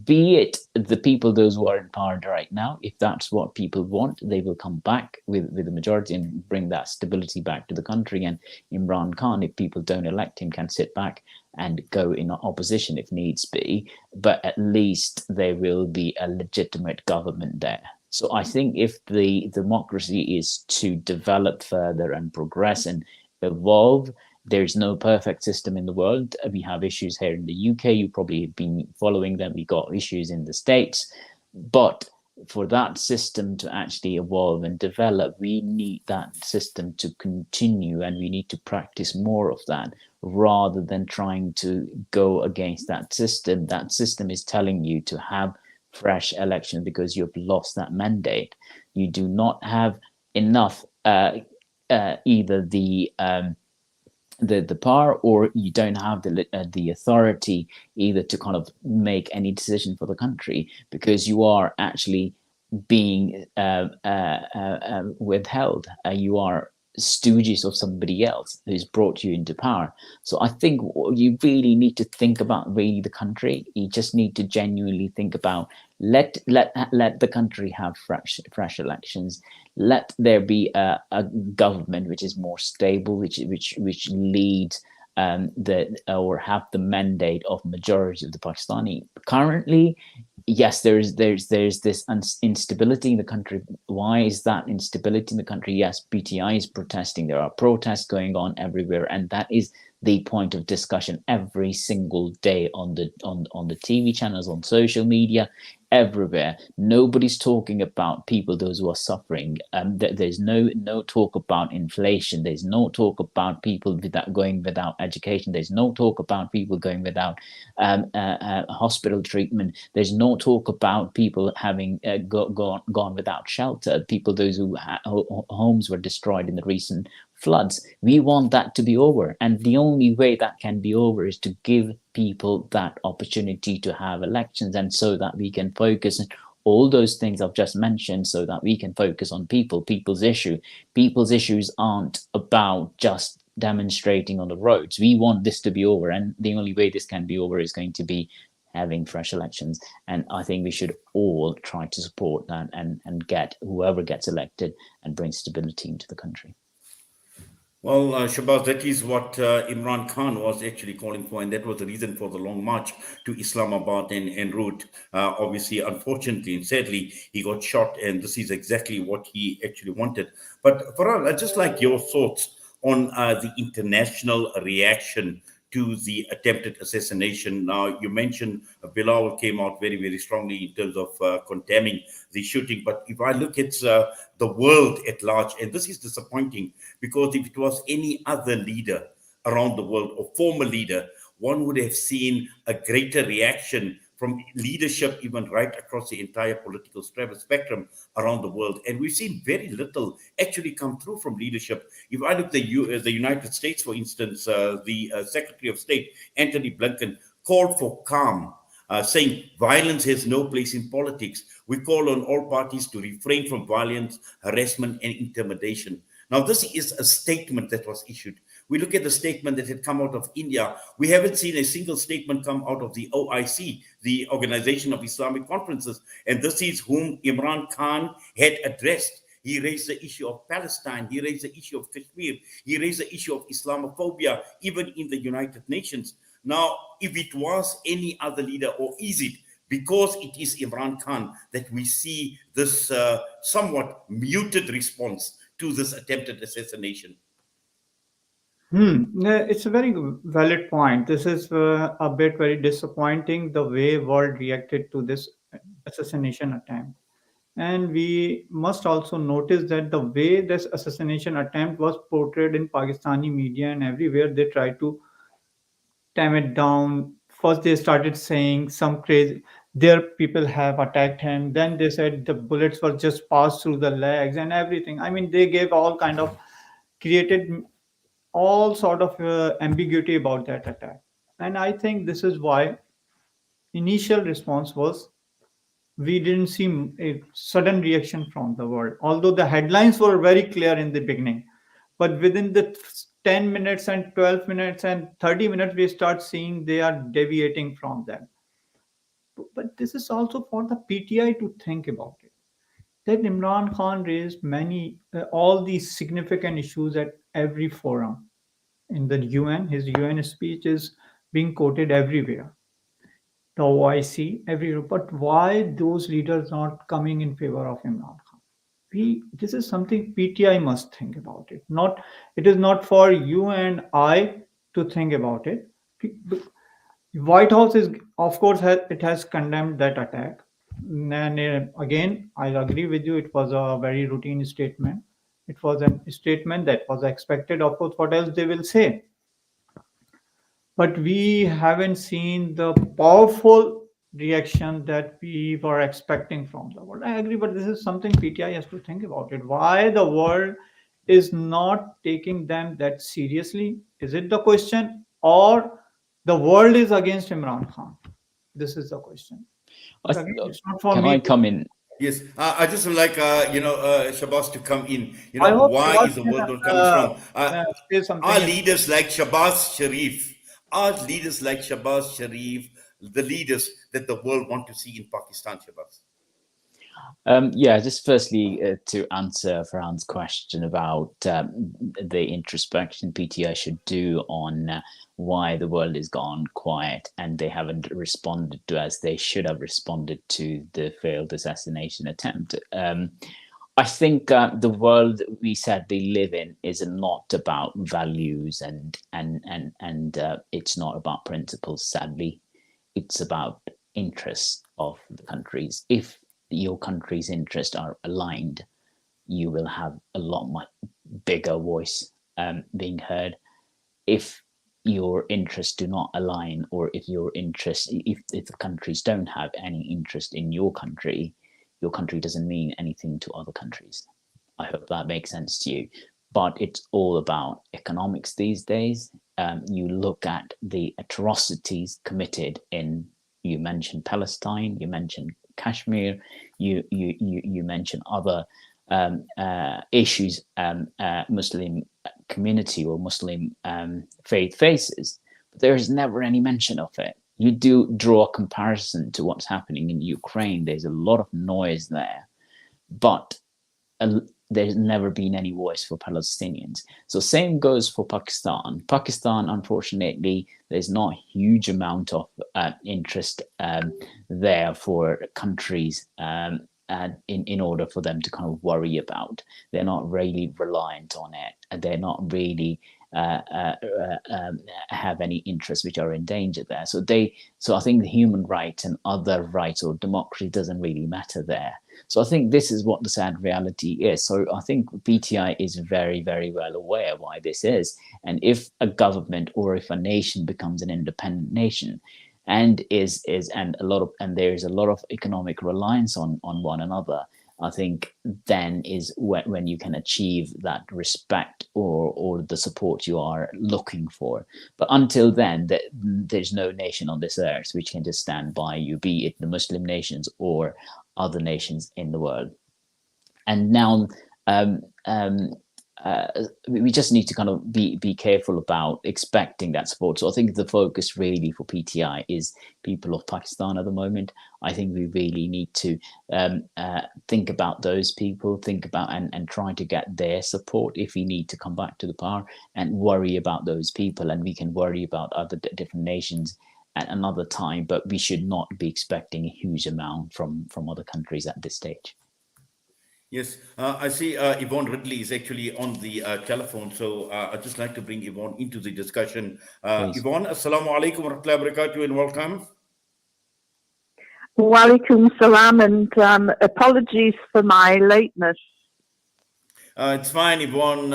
Be it the people, those who are in power right now, if that's what people want, they will come back with the majority and bring that stability back to the country. And Imran Khan, if people don't elect him, can sit back and go in opposition if needs be. But at least there will be a legitimate government there. So I think if the democracy is to develop further and progress and evolve, there's no perfect system in the world. We have issues here in the UK. You probably have been following them. We got issues in the States. But for that system to actually evolve and develop, we need that system to continue, and we need to practice more of that rather than trying to go against that system. That system is telling you to have fresh election because you've lost that mandate. You do not have enough either the power, or you don't have the authority either to kind of make any decision for the country, because you are actually being withheld. You are stooges of somebody else who's brought you into power. So I think you really need to think about really the country. You just need to genuinely think about let the country have fresh elections. Let there be a government which is more stable, which leads or have the mandate of majority of the Pakistani. Currently, yes, there's this instability in the country. Why is that instability in the country? Yes, PTI is protesting. There are protests going on everywhere, and that is the point of discussion every single day on the TV channels, on social media, everywhere. Nobody's talking about people, those who are suffering. There's no talk about inflation. There's no talk about people going without education. There's no talk about people going without hospital treatment. There's no talk about people having gone without shelter. People, those who homes were destroyed in the recent floods. We want that to be over, and the only way that can be over is to give people that opportunity to have elections, and so that we can focus on all those things I've just mentioned, so that we can focus on people's issues aren't about just demonstrating on the roads. We want this to be over, and the only way this can be over is going to be having fresh elections. And I think we should all try to support that and get whoever gets elected and bring stability into the country. Well, Shahbaz, that is what Imran Khan was actually calling for, and that was the reason for the long march to Islamabad en route. Obviously, unfortunately and sadly, he got shot, and this is exactly what he actually wanted. But Farhan, I'd just like your thoughts on the international reaction to the attempted assassination. Now, you mentioned Bilal came out very, very strongly in terms of condemning the shooting. But if I look at the world at large, and this is disappointing, because if it was any other leader around the world or former leader, one would have seen a greater reaction from leadership, even right across the entire political spectrum around the world. And we've seen very little actually come through from leadership. If I look at the United States, for instance, the Secretary of State, Antony Blinken, called for calm, saying violence has no place in politics. We call on all parties to refrain from violence, harassment, and intimidation. Now, this is a statement that was issued. We look at the statement that had come out of India. We haven't seen a single statement come out of the OIC, the Organization of Islamic Conferences. And this is whom Imran Khan had addressed. He raised the issue of Palestine. He raised the issue of Kashmir. He raised the issue of Islamophobia, even in the United Nations. Now, if it was any other leader, or is it because it is Imran Khan that we see this somewhat muted response to this attempted assassination? It's a very valid point. This is a bit very disappointing the way world reacted to this assassination attempt. And we must also notice that the way this assassination attempt was portrayed in Pakistani media and everywhere, they try to tame it down. First, they started saying some crazy, their people have attacked him. Then they said the bullets were just passed through the legs and everything. I mean, they gave all kind of created all sort of ambiguity about that attack. And I think this is why initial response was we didn't see a sudden reaction from the world, although the headlines were very clear in the beginning. But within the 10 minutes and 12 minutes and 30 minutes, we start seeing they are deviating from that. But this is also for the PTI to think about it. That Imran Khan raised all these significant issues at every forum. In the UN, his UN speech is being quoted everywhere. The OIC, everywhere. But why those leaders not coming in favor of Imran Khan? This is something PTI must think about it. It is not for you and I to think about it. White House is, of course, it has condemned that attack. And again, I agree with you. It was a very routine statement. It was a statement that was expected. Of course, what else they will say? But we haven't seen the powerful reaction that we were expecting from the world. I agree, but this is something PTI has to think about it. Why the world is not taking them that seriously? Is it the question? Or the world is against Imran Khan? This is the question. Again, it's not for Can me I come in? Yes, I just would like Shahbaz to come in. I hope Why Shabazz is the can world not coming strong? say Our something. leaders like Shahbaz Sharif, our leaders like Shahbaz Sharif, the leaders that the world want to see in Pakistan, Shahbaz. Yeah, just firstly to answer Farhan's question about the introspection PTI should do on why the world has gone quiet and they haven't responded to as they should have responded to the failed assassination attempt. I think the world we sadly live in is not about values and it's not about principles. Sadly, it's about interests of the countries. If your country's interests are aligned, you will have a lot much bigger voice being heard. If your interests do not align, or if your interests, if the countries don't have any interest in your country doesn't mean anything to other countries. I hope that makes sense to you. But it's all about economics these days. You look at the atrocities committed in, you mentioned Palestine, you mentioned Kashmir, you mentioned other issues Muslim community or Muslim faith faces, but there is never any mention of it. You do draw a comparison to what's happening in Ukraine. There's a lot of noise there, but there's never been any voice for Palestinians. So same goes for Pakistan. Pakistan, unfortunately, there's not a huge amount of interest there for countries in order for them to kind of worry about. They're not really reliant on it. They're not really have any interests which are in danger there. So I think the human rights and other rights or democracy doesn't really matter there. So I think this is what the sad reality is. So I think PTI is very, very well aware why this is. And if a government or if a nation becomes an independent nation and there's a lot of economic reliance on one another, I think then is when you can achieve that respect or the support you are looking for. But until then, there's no nation on this earth which can just stand by you, be it the Muslim nations or other nations in the world. And now we just need to kind of be careful about expecting that support. So I think the focus really for PTI is people of Pakistan at the moment. I think we really need to think about those people, think about and try to get their support if we need to come back to the power, and worry about those people. And we can worry about other different nations at another time, but we should not be expecting a huge amount from other countries at this stage. Yes, I see Yvonne Ridley is actually on the telephone, so I'd just like to bring Yvonne into the discussion. Yvonne, assalamu alaikum wa rahmatullahi wa barakatuh and welcome. Walaikum salam, and apologies for my lateness. It's fine, Yvonne.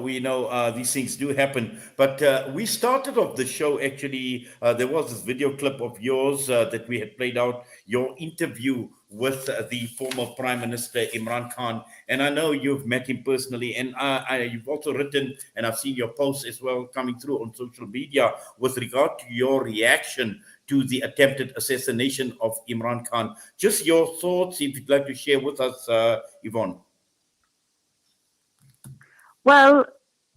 We know these things do happen. But we started off the show, actually. There was this video clip of yours that we had played out, your interview with the former Prime Minister, Imran Khan. And I know you've met him personally. And you've also written, and I've seen your posts as well coming through on social media with regard to your reaction to the attempted assassination of Imran Khan. Just your thoughts, if you'd like to share with us, Yvonne. Well,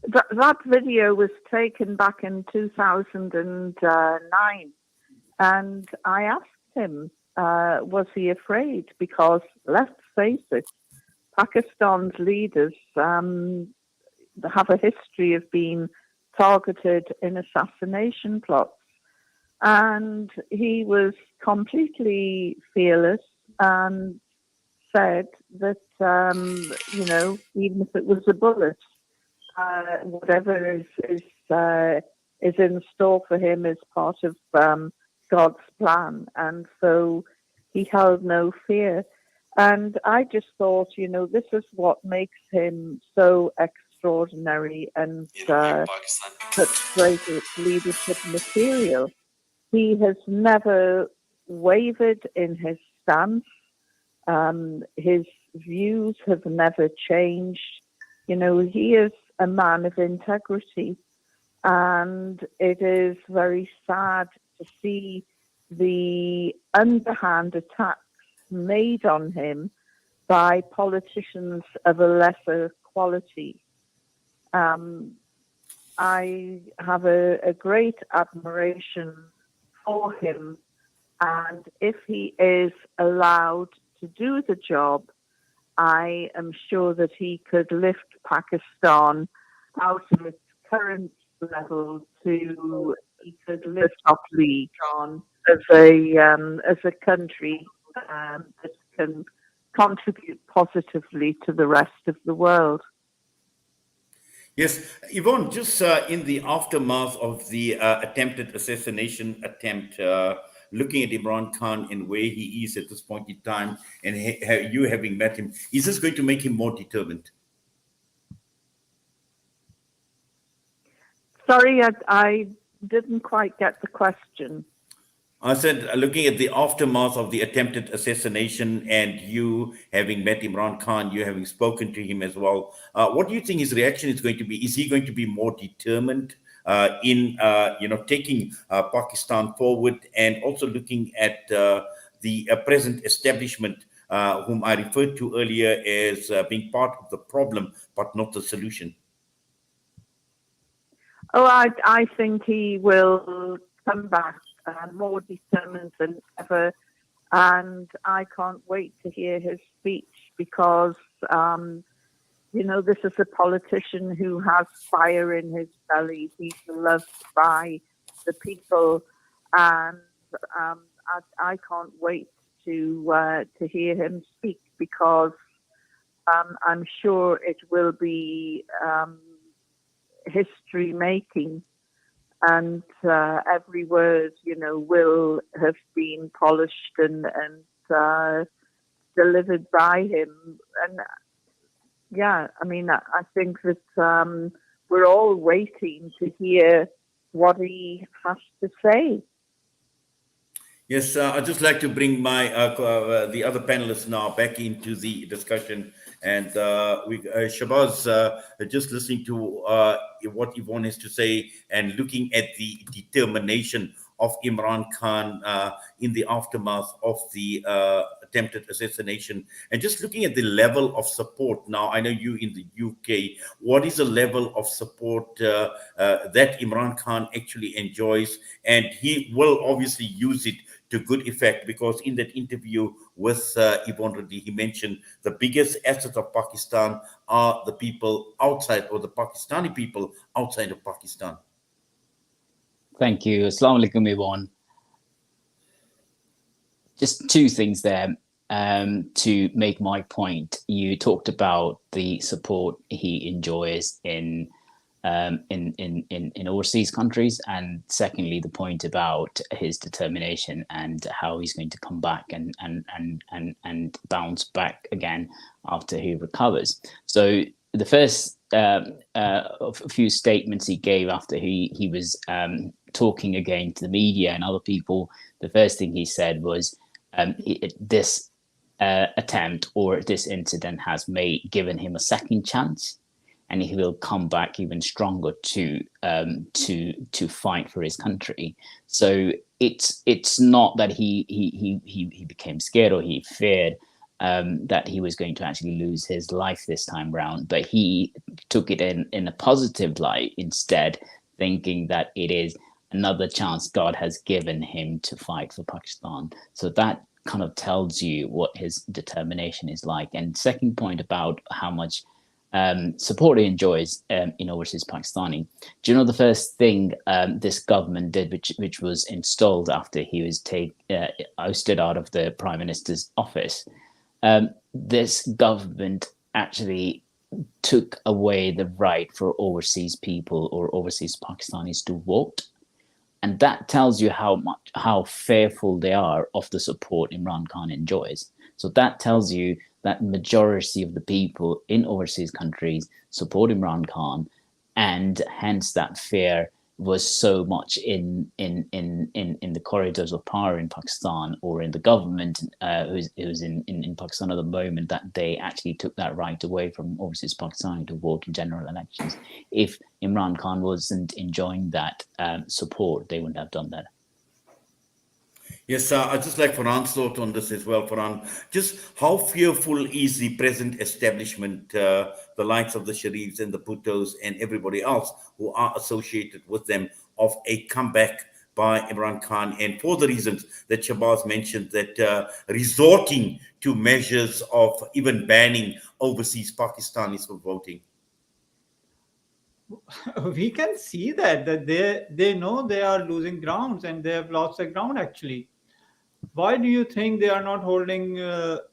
that video was taken back in 2009, and I asked him, was he afraid? Because let's face it, Pakistan's leaders have a history of being targeted in assassination plots, and he was completely fearless and said that, even if it was a bullet, whatever is in store for him is part of God's plan. And so he held no fear. And I just thought, this is what makes him so extraordinary and such great leadership material. He has never wavered in his stance. His views have never changed. He is a man of integrity, and it is very sad to see the underhand attacks made on him by politicians of a lesser quality. I have a great admiration for him, and if he is allowed to do the job, I am sure that he could lift Pakistan out of its current level to he could lift up league on as a country that can contribute positively to the rest of the world. Yes, Yvonne, just in the aftermath of the attempted assassination attempt, looking at Imran Khan and where he is at this point in time, and you having met him, is this going to make him more determined? Sorry, I didn't quite get the question. I said, looking at the aftermath of the attempted assassination and you having met Imran Khan, you having spoken to him as well, what do you think his reaction is going to be? Is he going to be more determined in taking Pakistan forward, and also looking at the present establishment, whom I referred to earlier as being part of the problem but not the solution? Oh, I think he will come back more determined than ever, and I can't wait to hear his speech because, this is a politician who has fire in his belly. He's loved by the people, and I can't wait to hear him speak because I'm sure it will be history making, and every word will have been polished and delivered by him. And I think that we're all waiting to hear what he has to say. Yes, I'd just like to bring my the other panelists now back into the discussion, and Shahbaz, just listening to what Yvonne has to say, and looking at the determination of Imran Khan in the aftermath of the attempted assassination, and just looking at the level of support. Now, I know you in the UK. What is the level of support that Imran Khan actually enjoys? And he will obviously use it to good effect, because in that interview with Yvonne Ridley, he mentioned the biggest asset of Pakistan are the people outside, or the Pakistani people outside of Pakistan. Thank you. Assalamu alaikum, Yvonne. Just two things there to make my point. You talked about the support he enjoys in overseas countries, and secondly, the point about his determination and how he's going to come back and bounce back again after he recovers. So the first a few statements he gave after he was talking again to the media and other people, the first thing he said was this attempt or this incident has given him a second chance, and he will come back even stronger to fight for his country. So it's not that he became scared or he feared that he was going to actually lose his life this time round, but he took it in a positive light instead, thinking that it is another chance God has given him to fight for Pakistan. So that kind of tells you what his determination is like. And second point about how much support he enjoys in overseas Pakistani. Do you know the first thing this government did, which was installed after he was ousted out of the Prime Minister's office? This government actually took away the right for overseas people or overseas Pakistanis to vote. And that tells you how fearful they are of the support Imran Khan enjoys. So that tells you that majority of the people in overseas countries support Imran Khan, and hence that fear was so much in the corridors of power in Pakistan, or in the government who's in Pakistan at the moment, that they actually took that right away from overseas Pakistani to vote in general elections. If Imran Khan wasn't enjoying that support, they wouldn't have done that. Yes, I'd just like Farhan's thought on this as well, Farhan. Just how fearful is the present establishment, the likes of the Sharifs and the Bhuttos and everybody else who are associated with them, of a comeback by Imran Khan, and for the reasons that Shahbaz mentioned, that resorting to measures of even banning overseas Pakistanis from voting? We can see that they know they are losing grounds, and they have lost the ground actually. Why do you think they are not holding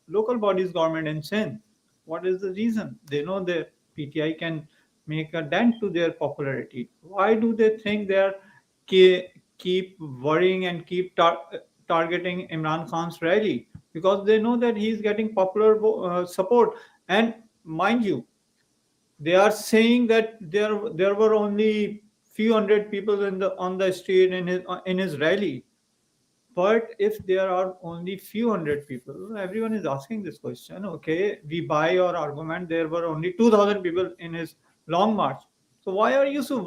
local bodies government in Sindh? What is the reason? They know that PTI can make a dent to their popularity. Why do they think they are keep worrying and keep targeting Imran Khan's rally? Because they know that he is getting popular support. And mind you, they are saying that there were only few hundred people on the street in his rally. But if there are only few hundred people, everyone is asking this question. Okay, we buy your argument. There were only 2,000 people in his long march. So why are you so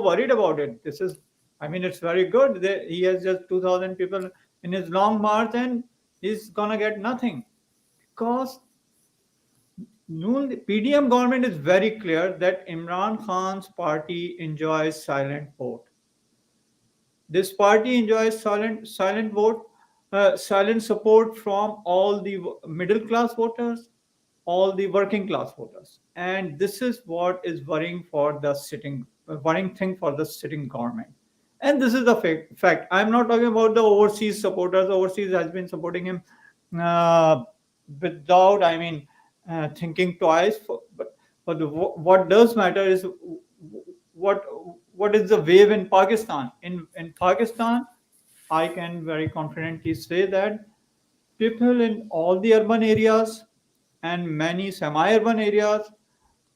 worried about it? This is, I mean, it's very good that he has just 2,000 people in his long march, and he's gonna get nothing because PDM government is very clear that Imran Khan's party enjoys silent vote. This party enjoys silent support from all the middle class voters, all the working class voters, and this is what is worrying thing for the sitting government. And this is the fact. I'm not talking about the overseas supporters. Overseas has been supporting him uh, without, I mean, thinking twice. What does matter is what what is the wave in Pakistan? In Pakistan, I can very confidently say that people in all the urban areas and many semi-urban areas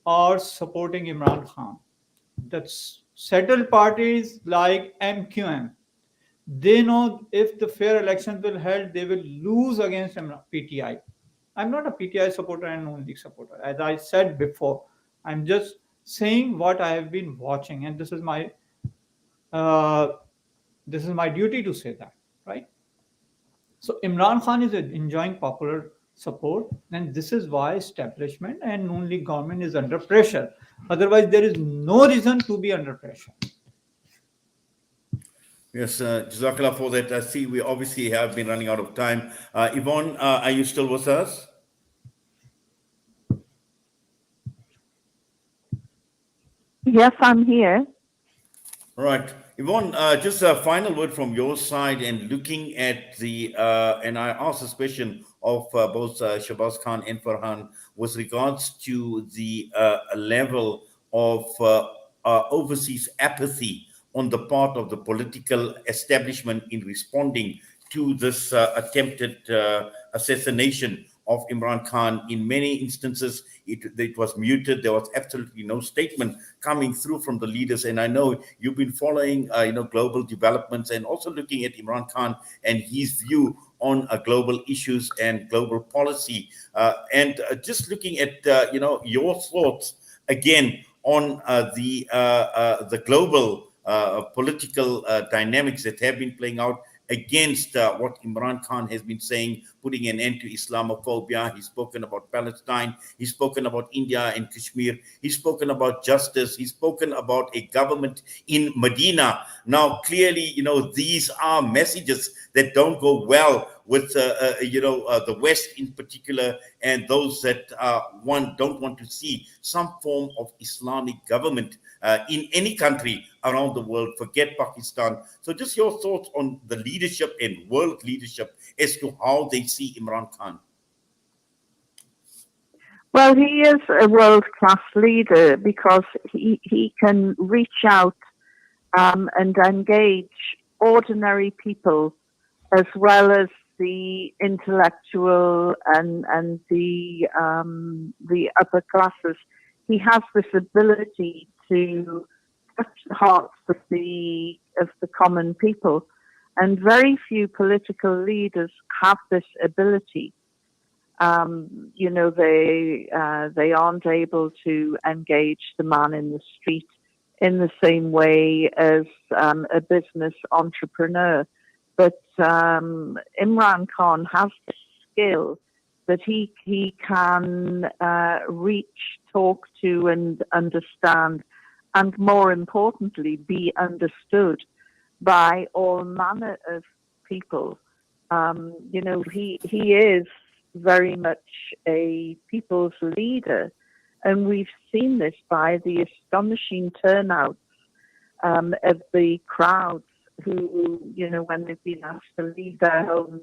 are supporting Imran Khan. That's settled parties like MQM. They know if the fair elections will held, they will lose against PTI. I'm not a PTI supporter and only supporter. As I said before, I'm just saying what I have been watching, and uh, this is my duty to say that, right? So Imran Khan is enjoying popular support, and this is why establishment and only government is under pressure. Otherwise, there is no reason to be under pressure. Yes, Jazakallah for that. I see we obviously have been running out of time. Yvonne, are you still with us? Yes, I'm here. All right. Yvonne, just a final word from your side, and looking at the, and I asked this question of both Shahbaz Khan and Farhan with regards to the level of overseas apathy on the part of the political establishment in responding to this attempted assassination of Imran Khan. In many instances, it was muted. There was absolutely no statement coming through from the leaders. And I know you've been following, global developments, and also looking at Imran Khan and his view on global issues and global policy, and just looking at your thoughts again on the global political dynamics that have been playing out against what Imran Khan has been saying, putting an end to Islamophobia. He's spoken about Palestine. He's spoken about India and Kashmir. He's spoken about justice. He's spoken about a government in Medina. Now, clearly, these are messages that don't go well with, the West in particular, and those that don't want to see some form of Islamic government in any country around the world. Forget Pakistan. So just your thoughts on the leadership and world leadership as to how they see Imran Khan. Well, he is a world-class leader because he can reach out and engage ordinary people as well as the intellectual and the upper classes. He has this ability to touch the hearts of the common people, and very few political leaders have this ability. They aren't able to engage the man in the street in the same way as a business entrepreneur. But Imran Khan has the skill that he can reach, talk to, and understand, and more importantly, be understood by all manner of people. You know, he is very much a people's leader, and we've seen this by the astonishing turnouts of the crowds who, you know, when they've been asked to leave their homes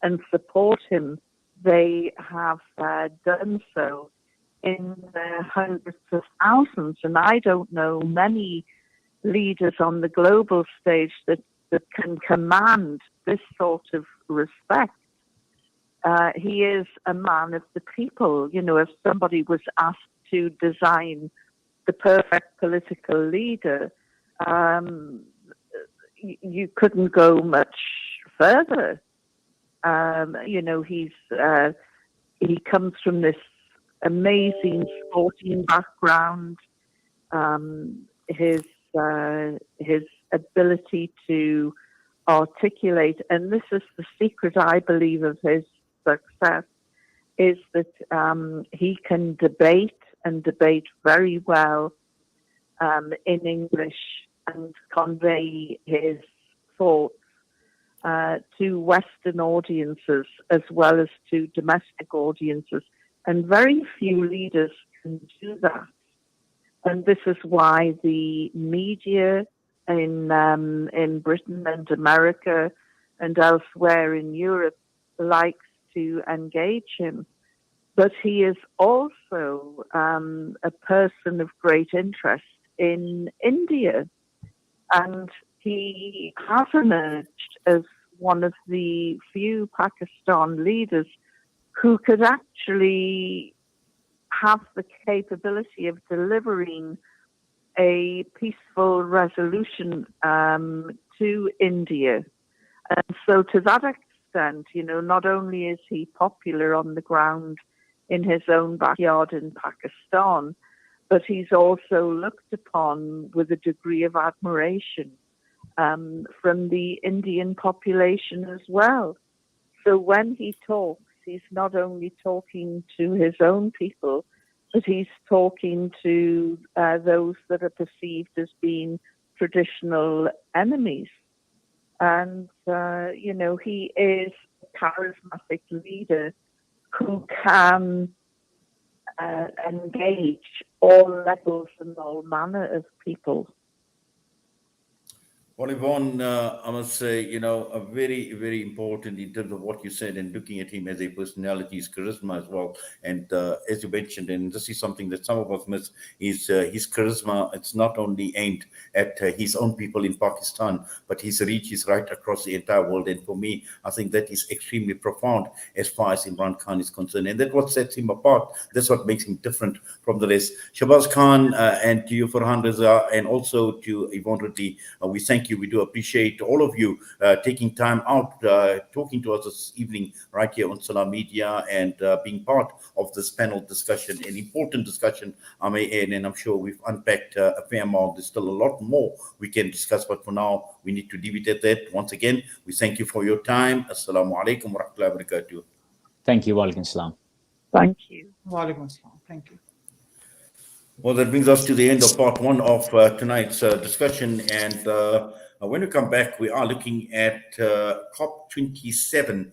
and support him, they have done so in the hundreds of thousands. And I don't know many leaders on the global stage that can command this sort of respect. He is a man of the people. You know, if somebody was asked to design the perfect political leader, you couldn't go much further. You know, he comes from this amazing sporting background. His ability to articulate, and this is the secret, I believe, of his success, is that he can debate and debate very well in English and convey his thoughts to Western audiences as well as to domestic audiences. And very few leaders can do that. And this is why the media in Britain and America and elsewhere in Europe likes to engage him. But he is also a person of great interest in India. And he has emerged as one of the few Pakistan leaders who could actually have the capability of delivering a peaceful resolution to India. And so to that extent, you know, not only is he popular on the ground in his own backyard in Pakistan, but he's also looked upon with a degree of admiration from the Indian population as well. So when he talks, he's not only talking to his own people, but he's talking to those that are perceived as being traditional enemies. And, you know, he is a charismatic leader who can engage all levels and all manner of people. Well, Yvonne, I must say, you know, a very, very important in terms of what you said and looking at him as a personality, his charisma as well. And as you mentioned, and this is something that some of us miss, is his charisma. It's not only aimed at his own people in Pakistan, but his reach is right across the entire world. And for me, I think that is extremely profound as far as Imran Khan is concerned. And that's what sets him apart. That's what makes him different from the rest. Shahbaz Khan, and to you, Farhan, Reza, and also to Yvonne Ridley, we thank you. We do appreciate all of you taking time out, talking to us this evening right here on Salam Media, and being part of this panel discussion, an important discussion, I may add, and I'm sure we've unpacked a fair amount. There's still a lot more we can discuss, but for now, we need to leave it at that. Once again, we thank you for your time. Assalamu alaikum wa rahmatullahi wa barakatuh. Thank you. Walaikum salam. Thank you. Walaikum assalam. Thank you. Well, that brings us to the end of part one of tonight's discussion. And when we come back, we are looking at COP27,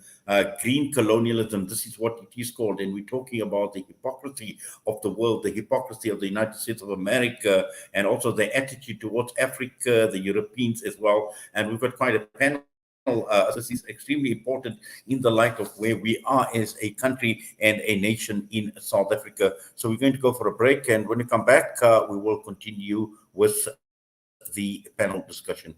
green colonialism. This is what it is called. And we're talking about the hypocrisy of the world, the hypocrisy of the United States of America, and also the attitude towards Africa, the Europeans as well. And we've got quite a panel. This is extremely important in the light of where we are as a country and a nation in South Africa. So we're going to go for a break, and when we come back, we will continue with the panel discussion.